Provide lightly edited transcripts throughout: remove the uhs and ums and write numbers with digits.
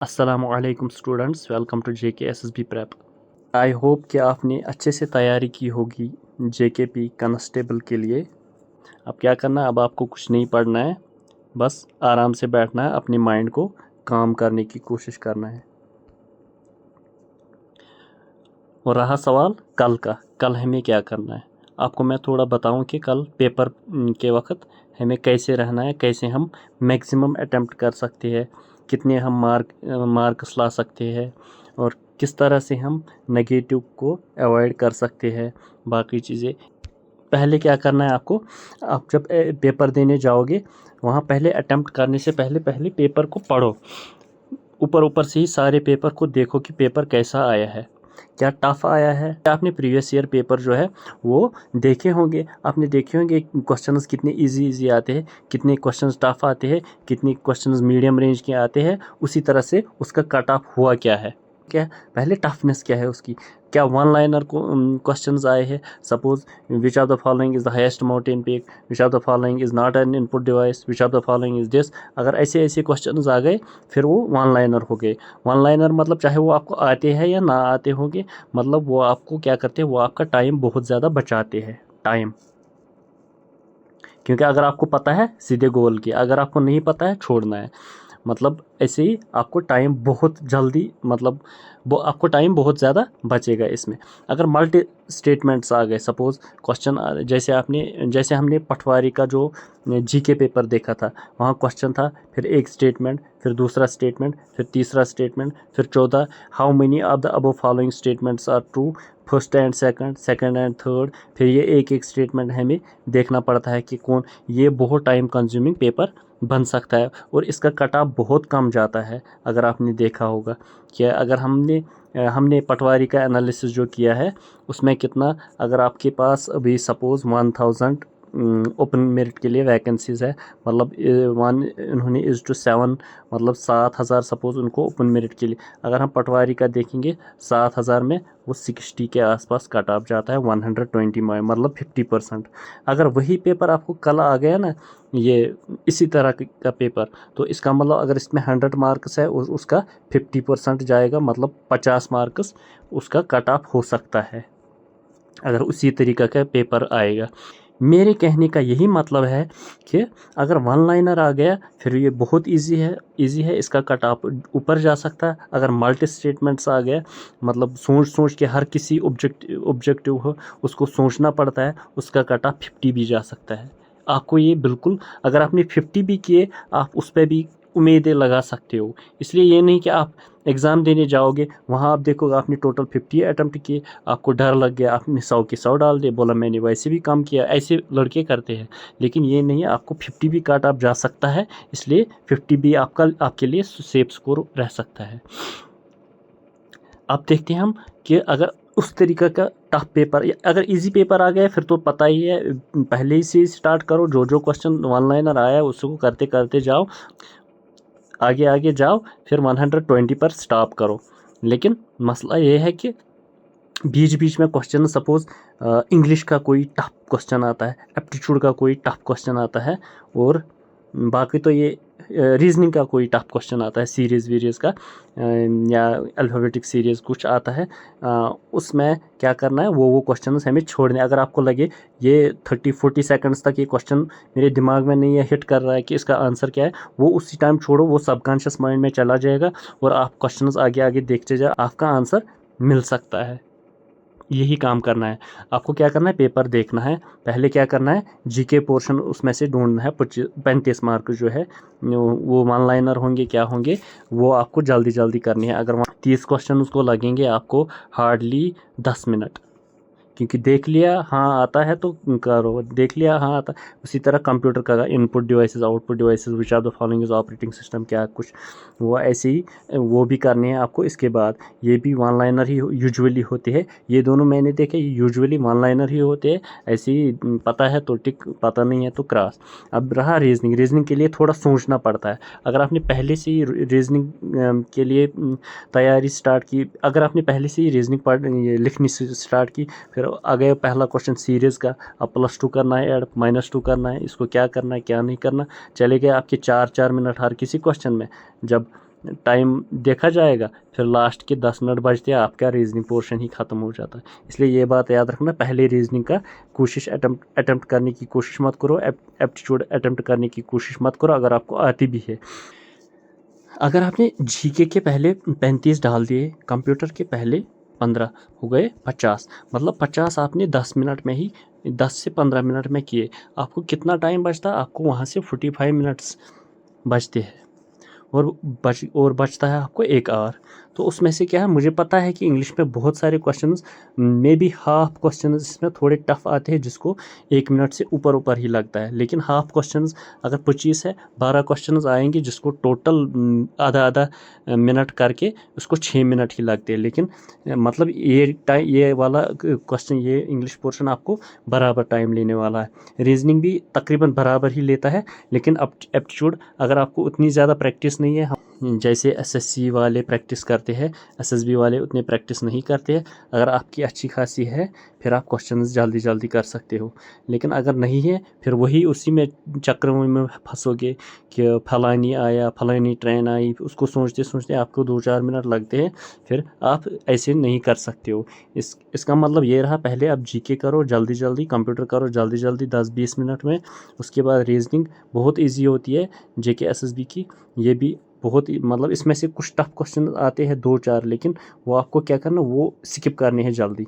अस्सलामुअलैकुम students, welcome to JKSSB prep. I hope कि आपने अच्छे से तैयारी की होगी JKP कांस्टेबल के लिए। अब क्या करना है, अब आपको कुछ नहीं पढ़ना है, बस आराम से बैठना है, अपने माइंड को काम करने की कोशिश करना है। और रहा सवाल कल का, कल हमें क्या करना है। आपको मैं थोड़ा बताऊं कि कल पेपर के वक्त हमें कैसे रहना है, कैसे हम मैक्सिमम अटेम्प्ट कर सकते हैं, कितने हम मार्क्स ला सकते हैं और किस तरह से हम नेगेटिव को अवॉइड कर सकते हैं। बाकी चीज़ें पहले क्या करना है आपको, आप जब पेपर देने जाओगे वहाँ पहले अटेम्प्ट करने से पहले पहले पेपर को पढ़ो। ऊपर ऊपर से ही सारे पेपर को देखो कि पेपर कैसा आया है, क्या टफ आया है। आपने प्रीवियस ईयर पेपर जो है वो देखे होंगे, आपने देखे होंगे क्वेश्चंस कितने इजी आते हैं, कितने क्वेश्चंस टफ आते हैं, कितने क्वेश्चंस मीडियम रेंज के आते हैं। उसी तरह से उसका कट ऑफ हुआ क्या है, क्या पहले टफनेस क्या है उसकी, क्या वन लाइनर को क्वेश्चंस आए हैं। Suppose which of the following is the highest mountain peak, which of the following is not an input device, which of the following is this. अगर ऐसे ऐसे क्वेश्चंस आ गए फिर वो वन लाइनर हो गए। वन लाइनर मतलब चाहे वो आपको आते हैं या ना आते होंगे, मतलब वो आपको क्या करते हैं, वो आपका टाइम बहुत ज़्यादा बचाते हैं टाइम। क्योंकि अगर आपको पता है सीधे गोल की, अगर आपको नहीं पता है छोड़ना है। मतलब ऐसे ही आपको टाइम बहुत जल्दी, मतलब वो आपको टाइम बहुत ज़्यादा बचेगा इसमें। अगर मल्टी स्टेटमेंट्स आ गए, सपोज क्वेश्चन जैसे हमने पटवारी का जो जीके पेपर देखा था, वहाँ क्वेश्चन था, फिर एक स्टेटमेंट, फिर दूसरा स्टेटमेंट, फिर तीसरा स्टेटमेंट, फिर चौथा, how many of the above following statements are true, first and second, second and third. फिर ये एक एक स्टेटमेंट हमें देखना पड़ता है कि कौन, ये बहुत टाइम कंज्यूमिंग पेपर बन सकता है और इसका कट ऑफ बहुत कम जाता है। अगर आपने देखा होगा कि अगर हमने पटवारी का एनालिसिस जो किया है उसमें कितना, अगर आपके पास अभी सपोज़ 1000 ओपन मेरिट के लिए वैकेंसीज़ है, मतलब उन्होंने इज़ टू 7, मतलब 7000 सपोज़ उनको ओपन मेरिट के लिए। अगर हम पटवारी का देखेंगे 7000 में वो 60 के आसपास कट ऑफ जाता है, 120 में, मतलब 50%। अगर वही पेपर आपको कल आ गया ना, ये इसी तरह का पेपर, तो इसका मतलब अगर इसमें 100 मार्क्स है उसका 50% जाएगा, मतलब 50 मार्क्स उसका कट ऑफ हो सकता है अगर उसी तरीक़ा का पेपर आएगा। मेरे कहने का यही मतलब है कि अगर वन लाइनर आ गया फिर ये बहुत इजी है, इसका कट ऑफ ऊपर जा सकता है। अगर मल्टी स्टेटमेंट्स आ गया, मतलब सोच के हर किसी ऑब्जेक्टिव हो उसको सोचना पड़ता है, उसका कट ऑफ 50 भी जा सकता है। आपको ये बिल्कुल, अगर आपने 50 भी किए आप उस पर भी उम्मीदें लगा सकते हो। इसलिए ये नहीं कि आप एग्ज़ाम देने जाओगे वहाँ आप देखोगे आपने टोटल 50 अटैम्प्ट किए, आपको डर लग गया, आपने 100 के 100 डाल दिए, बोला मैंने वैसे भी कम किया। ऐसे लड़के करते हैं, लेकिन ये नहीं है, आपको 50 भी काट आप जा सकता है, इसलिए 50 भी आपके लिए सेफ स्कोर रह सकता है। अब देखते हैं हम कि अगर उस तरीक़े का टफ पेपर, अगर इजी पेपर आ गया फिर तो पता ही है, पहले ही से स्टार्ट करो, जो क्वेश्चन वन लाइनर आया उसको करते करते जाओ, आगे आगे जाओ, फिर 120 पर स्टॉप करो। लेकिन मसला ये है कि बीच बीच में क्वेश्चन, सपोज़ इंग्लिश का कोई टफ क्वेश्चन आता है, एप्टीट्यूड का कोई टफ क्वेश्चन आता है, और बाकी तो ये रीजनिंग का कोई टफ क्वेश्चन आता है, सीरीज़ का या अल्फ़ाबेटिक सीरीज़ कुछ आता है, उसमें क्या करना है, वो क्वेश्चन हमें छोड़ने। अगर आपको लगे ये 30-40 सेकंड्स तक ये क्वेश्चन मेरे दिमाग में नहीं है, हिट कर रहा है कि इसका आंसर क्या है, वो उसी टाइम छोड़ो, वो सबकॉन्शियस माइंड में चला जाएगा और आप क्वेश्चंस आगे आगे देखते जाओ, आपका आंसर मिल सकता है। यही काम करना है आपको। क्या करना है, पेपर देखना है, पहले क्या करना है, जीके पोर्शन उसमें से ढूंढना है। 35 मार्क जो है वो वन लाइनर होंगे, क्या होंगे, वो आपको जल्दी जल्दी करनी है। अगर 30 क्वेश्चन उसको लगेंगे आपको हार्डली 10 मिनट, क्योंकि देख लिया हाँ आता है तो करो, देख लिया हाँ आता। उसी तरह कंप्यूटर का input devices, output devices, which are the following is operating system, क्या कुछ वो ऐसे ही वो भी करने हैं आपको। इसके बाद ये भी वन लाइनर ही यूजुअली होते हैं, ये दोनों मैंने देखे यूजुअली वन लाइनर ही होते हैं। ऐसे ही पता है तो टिक, पता नहीं है तो क्रॉस। अब रहा रीजनिंग के लिए थोड़ा सोचना पड़ता है। अगर आपने पहले से ही रीजनिंग के लिए तैयारी स्टार्ट की, अगर आपने पहले से ही रीजनिंग लिखनी स्टार्ट की, फिर आ गया पहला क्वेश्चन सीरीज़ का, अब +2 करना है ऐड -2 करना है, इसको क्या करना है क्या नहीं करना, चले गए आपके 4-4 मिनट हर किसी क्वेश्चन में। जब टाइम देखा जाएगा, फिर लास्ट के 10 मिनट बचते हैं, आपका रीजनिंग पोर्शन ही ख़त्म हो जाता है। इसलिए ये बात याद रखना, पहले रीजनिंग का कोशिश अटेम्प्ट करने की कोशिश मत करो, एप्टीट्यूड अटेम्प्ट करने की कोशिश मत करो अगर आपको आती भी है। अगर आपने जीके के पहले 35 डाल दिए, कंप्यूटर के पहले 15, हो गए 50, मतलब 50 आपने 10 मिनट में ही, 10 से 15 मिनट में किए, आपको कितना टाइम बचता? आपको वहाँ से 45 मिनट्स बचते हैं, और बचता है आपको 1 आवर। तो उसमें से क्या है, मुझे पता है कि इंग्लिश में बहुत सारे questions, may be half questions इसमें थोड़े टफ आते हैं जिसको 1 मिनट से ऊपर ही लगता है, लेकिन हाफ क्वेश्चंस अगर 25 है, 12 क्वेश्चंस आएंगे जिसको टोटल आधा मिनट करके उसको 6 मिनट ही लगते हैं। लेकिन मतलब ये वाला क्वेश्चन, ये इंग्लिश पोर्शन आपको बराबर टाइम लेने वाला है। रीजनिंग भी तकरीबन बराबर ही लेता है, लेकिन एप्टीट्यूड अगर आपको उतनी ज़्यादा प्रैक्टिस नहीं है, जैसे एसएससी वाले प्रैक्टिस करते हैं, एसएसबी वाले उतने प्रैक्टिस नहीं करते हैं, अगर आपकी अच्छी खासी है फिर आप क्वेश्चंस जल्दी कर सकते हो। लेकिन अगर नहीं है, फिर वही उसी में चक्र में फंसोगे कि फलानी आया, फलानी ट्रेन आई, उसको सोचते सोचते आपको 2-4 मिनट लगते हैं, फिर आप ऐसे नहीं कर सकते हो। इसका मतलब ये रहा, पहले आप जीके करो जल्दी, कंप्यूटर करो जल्दी 10-20 मिनट में, उसके बाद रीजनिंग बहुत ईजी होती है जेके एसएसबी की, ये भी बहुत ही, मतलब इसमें से कुछ टफ क्वेश्चन आते हैं 2-4, लेकिन वो आपको क्या करना, वो स्किप करने हैं जल्दी,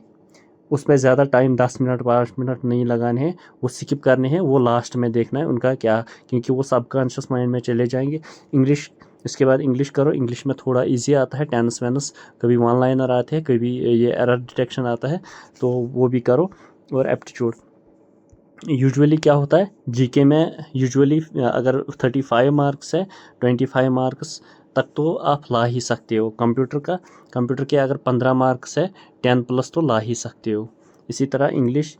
उसमें ज़्यादा टाइम 10 मिनट 5 मिनट नहीं लगाने हैं, वो स्किप करने हैं, वो लास्ट में देखना है उनका क्या, क्योंकि वो सबकॉन्शियस माइंड में चले जाएंगे। इंग्लिश, इसके बाद इंग्लिश करो, इंग्लिश में थोड़ा इजी आता है, टेंस वेंस, कभी वन लाइनर आते हैं, कभी ये एरर डिटेक्शन आता है, तो वो भी करो। और एप्टीट्यूड यूजुअली क्या होता है जीके में, यूजुअली अगर 35 मार्क्स है, 25 मार्क्स तक तो आप ला ही सकते हो। कंप्यूटर के अगर 15 मार्क्स है, 10 प्लस तो ला ही सकते हो। इसी तरह इंग्लिश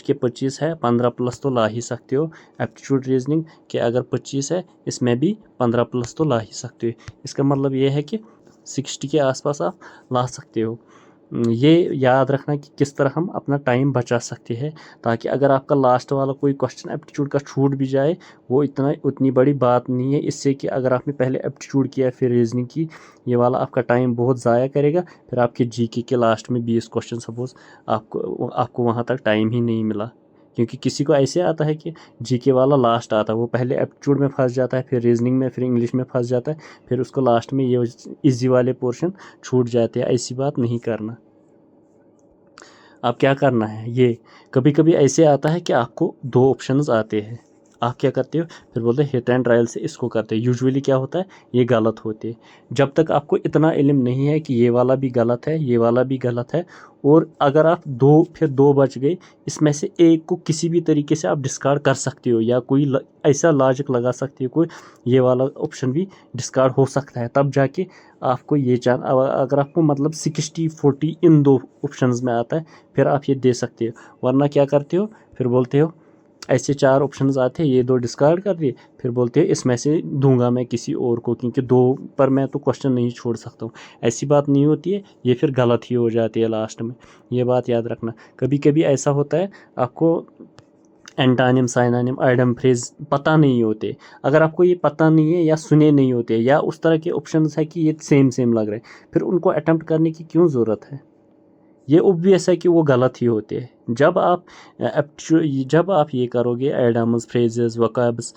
के 25 है, 15 प्लस तो ला ही सकते हो। एप्टीट्यूड रीजनिंग के अगर 25 है, इसमें भी 15 प्लस तो ला ही सकते हो। इसका मतलब ये है कि 60 के आसपास आप ला सकते हो। ये याद रखना कि किस तरह हम अपना टाइम बचा सकते हैं, ताकि अगर आपका लास्ट वाला कोई क्वेश्चन एप्टीट्यूड का छूट भी जाए, वो उतनी बड़ी बात नहीं है। इससे कि अगर आपने पहले एप्टीट्यूड किया फिर रीजनिंग की, ये वाला आपका टाइम बहुत ज़ाया करेगा, फिर आपके जीके के लास्ट में 20 क्वेश्चन सपोज आपको वहाँ तक टाइम ही नहीं मिला। क्योंकि किसी को ऐसे आता है कि जीके वाला लास्ट आता है, वो पहले एप्टीट्यूड में फंस जाता है, फिर रीजनिंग में, फिर इंग्लिश में फंस जाता है, फिर उसको लास्ट में ये इजी वाले पोर्शन छूट जाते हैं। ऐसी बात नहीं करना। आप क्या करना है, ये कभी कभी ऐसे आता है कि आपको 2 ऑप्शंस आते हैं, आप क्या करते हो, फिर बोलते हैं हिट एंड ट्रायल से इसको करते हैं। यूजुअली क्या होता है, ये गलत होते हैं। जब तक आपको इतना इल्म नहीं है कि ये वाला भी गलत है, ये वाला भी गलत है, और अगर आप फिर दो बच गए, इसमें से एक को किसी भी तरीके से आप डिस्कार्ड कर सकते हो, या कोई ऐसा लॉजिक लगा सकते हो, कोई ये वाला ऑप्शन भी डिस्कार्ड हो सकता है, तब जाके आपको ये अगर आपको मतलब 60-40 इन 2 ऑप्शंस में आता है, फिर आप ये दे सकते हो। वरना क्या करते हो, फिर बोलते हो ऐसे 4 ऑप्शंस आते हैं, ये 2 डिस्कार्ड कर दिए, फिर बोलते हैं इसमें से दूंगा मैं किसी और को, क्योंकि 2 पर मैं तो क्वेश्चन नहीं छोड़ सकता हूँ। ऐसी बात नहीं होती है, ये फिर गलत ही हो जाती है लास्ट में, ये बात याद रखना। कभी कभी ऐसा होता है आपको एंटानिम, साइनानिम, आइडम, फ्रेज पता नहीं होते। अगर आपको ये पता नहीं है या सुने नहीं होते, या उस तरह के ऑप्शंस है कि ये सेम लग रहे हैं, फिर उनको अटेम्प्ट करने की क्यों ज़रूरत है? ये ऑब्वियस है कि वो गलत ही होते हैं। जब आप ये करोगे एडम्स, फ्रेजेस, वकाब्स,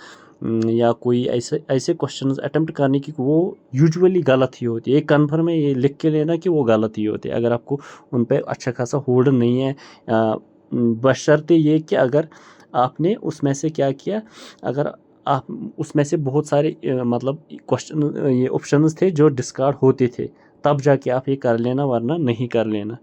या कोई ऐसे क्वेश्चंस अटेम्प्ट करने की, वो यूजुअली गलत ही होती है। एक कन्फर्म है, ये लिख के लेना कि वो गलत ही होते हैं, अगर आपको उन पर अच्छा खासा होल्ड नहीं है। बशर्ते ये कि अगर आपने उसमें से क्या किया, अगर आप उसमें से बहुत सारे मतलब क्वेश्चन, ये ऑप्शंस थे जो डिस्कार्ड होते थे, तब जाके आप ये कर लेना, वरना नहीं कर लेना।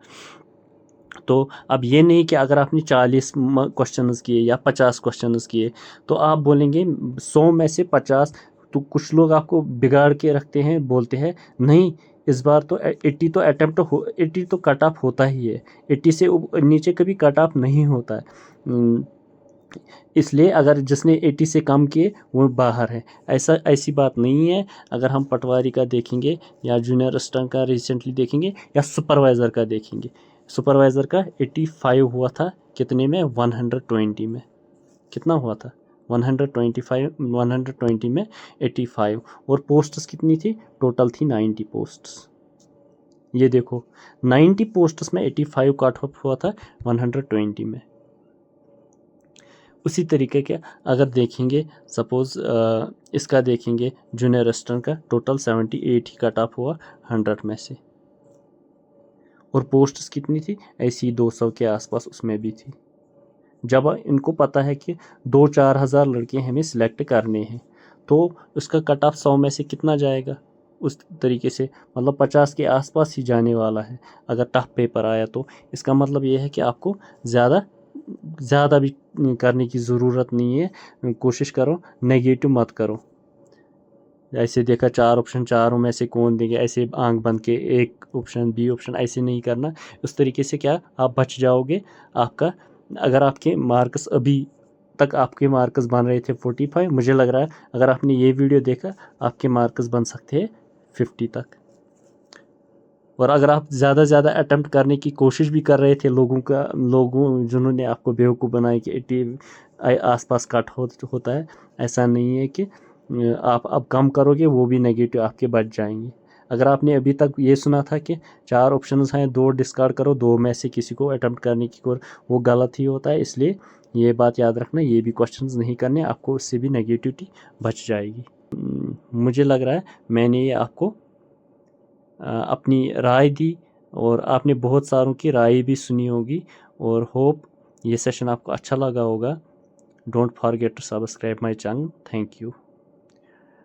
तो अब ये नहीं कि अगर आपने 40 क्वेश्चंस किए या 50 क्वेश्चंस किए तो आप बोलेंगे 100 में से 50। तो कुछ लोग आपको बिगाड़ के रखते हैं, बोलते हैं नहीं इस बार तो 80 तो अटेम्प्ट 80 तो कट ऑफ होता ही है, 80 से नीचे कभी कट ऑफ नहीं होता है। इसलिए अगर जिसने 80 से कम किए वो बाहर है, ऐसी बात नहीं है। अगर हम पटवारी का देखेंगे, या जूनियर असिस्टेंट का रिसेंटली देखेंगे, या सुपरवाइज़र का देखेंगे, सुपरवाइज़र का 85 हुआ था, कितने में, 120 में। कितना हुआ था, 120 में 85 और पोस्ट्स कितनी थी, टोटल थी 90 पोस्ट्स। ये देखो 90 पोस्ट्स में 85 कट ऑफ हुआ था 120 में। उसी तरीके के अगर देखेंगे सपोज़ इसका देखेंगे जूनियर असिस्टेंट का टोटल 78 ही कट ऑफ हुआ 100 में से, और पोस्ट्स कितनी थी, ऐसी 200 के आसपास उसमें भी थी। जब इनको पता है कि 2-4 हज़ार लड़के हमें सिलेक्ट करने हैं तो उसका कट ऑफ 100 में से कितना जाएगा, उस तरीके से मतलब 50 के आसपास ही जाने वाला है अगर टफ पेपर आया तो। इसका मतलब ये है कि आपको ज़्यादा भी करने की ज़रूरत नहीं है, कोशिश करो नेगेटिव मत करो। ऐसे देखा 4 ऑप्शन, चारों में से कौन देंगे, ऐसे आंख बंद के एक ऑप्शन बी ऑप्शन ऐसे नहीं करना। उस तरीके से क्या आप बच जाओगे। आपका अगर आपके मार्क्स अभी तक आपके मार्क्स बन रहे थे 45, मुझे लग रहा है अगर आपने ये वीडियो देखा आपके मार्क्स बन सकते हैं 50 तक। और अगर आप ज़्यादा से ज़्यादा अटेम्प्ट करने की कोशिश भी कर रहे थे, लोगों जिन्होंने आपको बेवकूफ़ बनाया कि 80 आसपास कट होता है, ऐसा नहीं है कि आप अब कम करोगे वो भी नेगेटिव आपके बच जाएंगे। अगर आपने अभी तक ये सुना था कि 4 ऑप्शंस हैं, 2 डिस्कार्ड करो, 2 में से किसी को अटेम्प्ट करने की, वो गलत ही होता है। इसलिए ये बात याद रखना, ये भी क्वेश्चंस नहीं करने, आपको उससे भी नेगेटिविटी बच जाएगी। मुझे लग रहा है मैंने ये आपको अपनी राय दी और आपने बहुत सारों की राय भी सुनी होगी, और होप ये सेशन आपको अच्छा लगा होगा। Don't forget to subscribe my channel. Thank you.